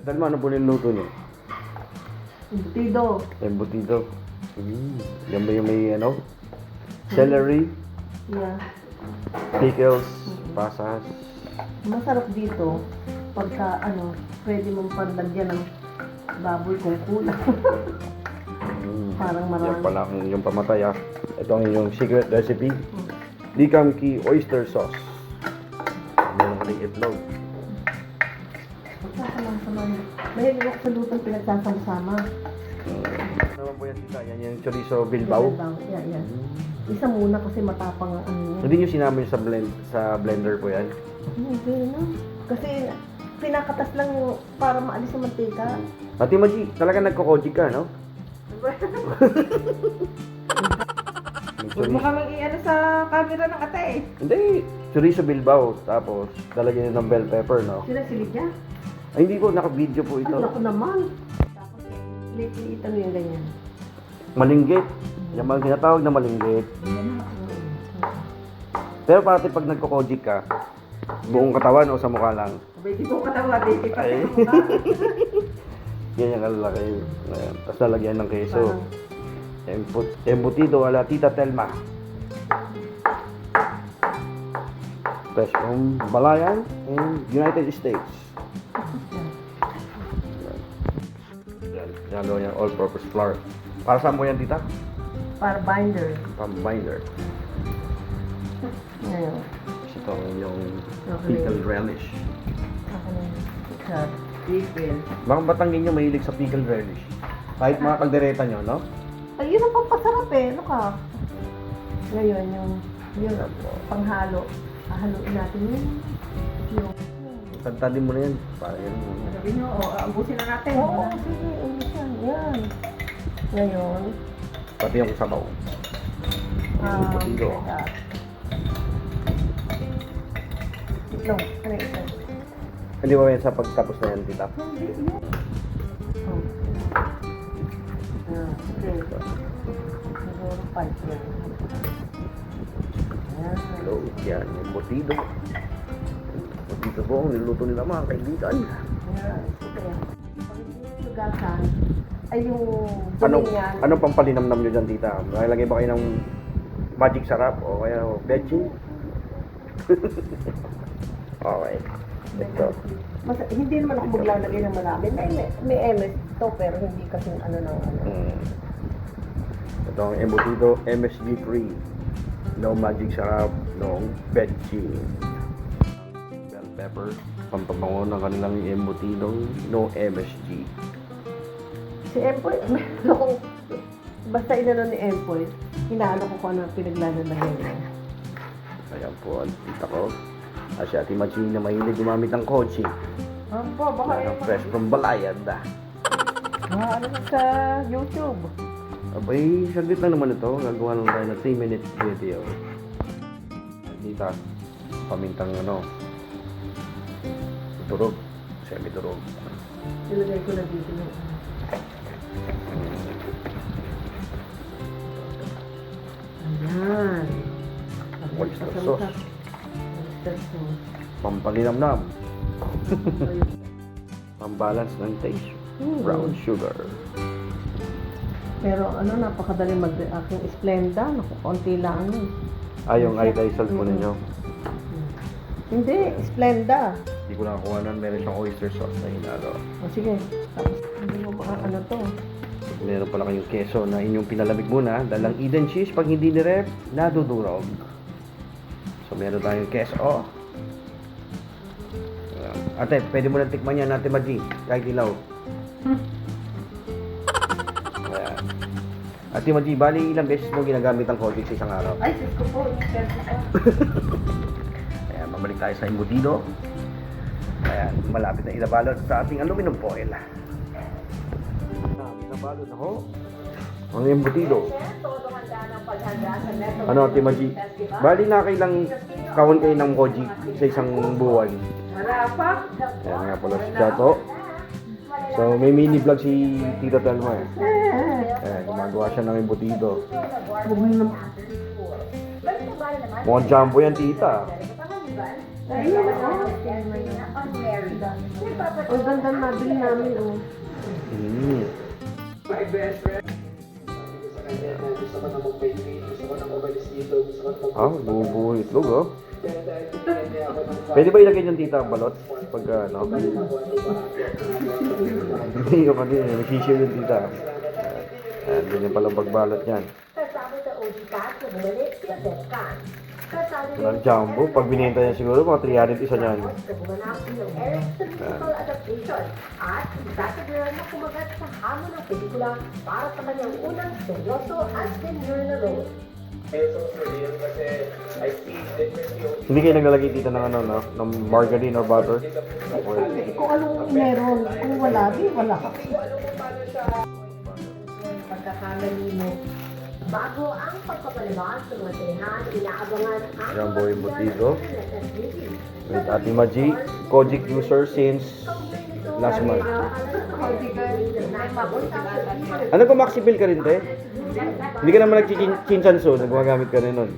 Tita, ano po niluto niyo? Embutido. Embutido. Yan ba yung may ano? Celery, Yeah. pickles, pasas. Masarap dito pagka pwede mong pandagyan ng baboy kung kulang. Parang Yan marami. pala ang inyong pamatay ah. Ito ang inyong secret recipe. Dikam ki oyster sauce. Meron ka ng itlog. Pagsasama-sama niya. Mahilig ako sa lutong pinagsasama-sama. Ano naman po yan, tita? Yan yung chorizo bilbao. Yeah. Isa muna kasi matapang ang ano niya. Hindi nyo sinama yun sa blender po yan? Hindi na. Kasi pinakatas lang yung para maalis yung mantika. Ate Maji, talaga nagko-koji ka, no? Huwag mo ka mag-iano sa camera ng ate eh. Hindi, chorizo bilbao. Tapos, lalagyan nyo ng bell pepper, no? Sila silidya. Ay, hindi po, naka-video po ito. Ay, naku naman. Tapos, liit-liitan mo yung ganyan. Malinggit. Yung mga tinatawag na malinggit. Pero pati pag nagko-koji ka, buong katawan o sa mukha lang. Abay, di ko katawa, di kita Ay. sa mukha. Yan yung kalalaki. Ayan. Tapos lalagyan ng keso. Embutido ala Tita Telma. Fresh from Balayan in United States. Yan yan all-purpose flour. Para saan mo yan, tita? Para binder. Pang-binder. Ngayon. Ito yung Okay. pickled relish. Ako na yung picture. Pickle. Mga Batanggin nyo mahilig sa pickled relish. Kahit mga kaldereta nyo, no? Ay, yun ang pampasarap eh. Ano ka? Ngayon, yung panghalo. Hahaluin natin yung Tantadin mo na yan. Para yan. Sabi nyo, abusin na natin. Oo, sige. Ulisan. Yan. Ngayon, Pati yung sabaw. Embutido. itlog. Ano yung itlog? Hindi ba yan sa pagtapos na yan, tita? Hindi, yan. Oh. Okay. Siguro 5 yan. Yan. Hello, yan. Embutido. Embutido po ang niluto nila mga kaibigan. Yan. Okay. Pag lugasan, ay yung Anong, dumi yan. anong pampalinamnam nyo dyan, tita? Nakalagay ba kayo ng magic sarap o kaya veggie? Okay. Ito. Hindi naman ako maglalagay ng marami. May MS to pero hindi kasi ano ng ano. Ito ang embutido MSG free. No magic sarap, no veggie. Bell pepper, pampabango ng kanilang embutido, no MSG. Si Empoy, meron akong, basta inano ni Empoy, hinaano ko kung ano ang pinaglalagay niya. Ayan po ang tita ko. At si Ate Machi na mahilig gumamit ng koji. Ampo, baka Ano, fresh from Balayan da. Ano sa YouTube? Abay, saglit lang naman ito. Gagawa lang tayo ng 3-minute video. Dita, pamintang ano, turog, semi-turog. Nilagay ko na dito yung Ayan. Oyster sauce. Oyster sauce. Pampalinamnam. Pambalance ng taste. Brown sugar. Pero napakadali mag-react yung Splenda. Naku, konti lang. Yung iodized po ninyo. Hindi, Splenda. Hindi ko nakakuha nun. Meron siyang oyster sauce na hinalo. O sige, tapos hindi mo baka to. Meron pala kayong keso na inyong pinalamig muna. Dalang Eden cheese, pag hindi nirep, nadudurog. So meron tayong keso. Ate, pwede mo na tikman yan, Ate Maji. Kahit ilaw. Ayan. Ate Maji, bali ilang beses mo ginagamit ang Kojic sa isang araw? Ay, sis ko po, sis ko po. Ayan, mamalik tayo sa embutido. Ayan, malapit na ilabalot sa ating aluminum foil. Ilabalot ako. Ang embutido. Ano, Ate Maji? Bali na kailang kawan kayo ng Kojic sa isang buwan. Marapa. Ayan nga pala si Chato. So, may mini vlog si Tita Telma eh. Ayan, gumagawa siya ng embutido. Mukhang jumbo yan, tita. Ayun, ang ganda nabili namin, oh. Mm. Ah, buo itlog, oh. Pwede ba ilagay yung tita ang balot? Pag ano? Hindi ko kanina, nagsishare yung tita. Ayan, ganyan palang pagbalot yan. Walang jumbo. Pag binenta niya siguro, mga 300 isa niyan. At isasabihan na kumagat sa hamon ng pelikula para sa kanyang unang seryoso at senior na role. Hindi kayo naglalagay dito ng ano, no? Ng margarine or butter? Oil. Kung anong meron, kung wala, di wala. Pagkakamali mo. Bago ang pagpapalabas ng mga tinahan, inaabangan ang Jumbo embutido. With Ate Maji, Kojic user since last month. Ano ko maxi pill ka rin, te? Hindi ka naman nagkikinsanso, nagmagamit ka rin nun.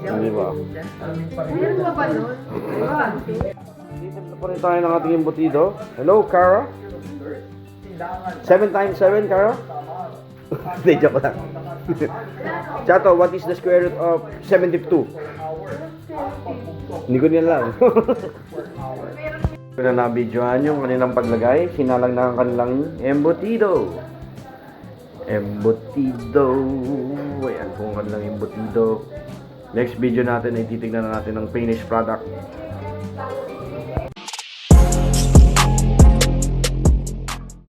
Hindi ba? Meron ba ba nun? Dito na pa rin tayo ng ating embutido. Hello, Cara? 7 times 7, Cara? Hindi, joke lang. Chato, what is the square root of 72? Hindi ko niyan lang. Kung na nabidyohan yung kanilang paglagay, sinalang na ang kanilang embutido. Embutido. Ayan po ang kanilang embutido. Next video natin ay titignan na natin ang finished product.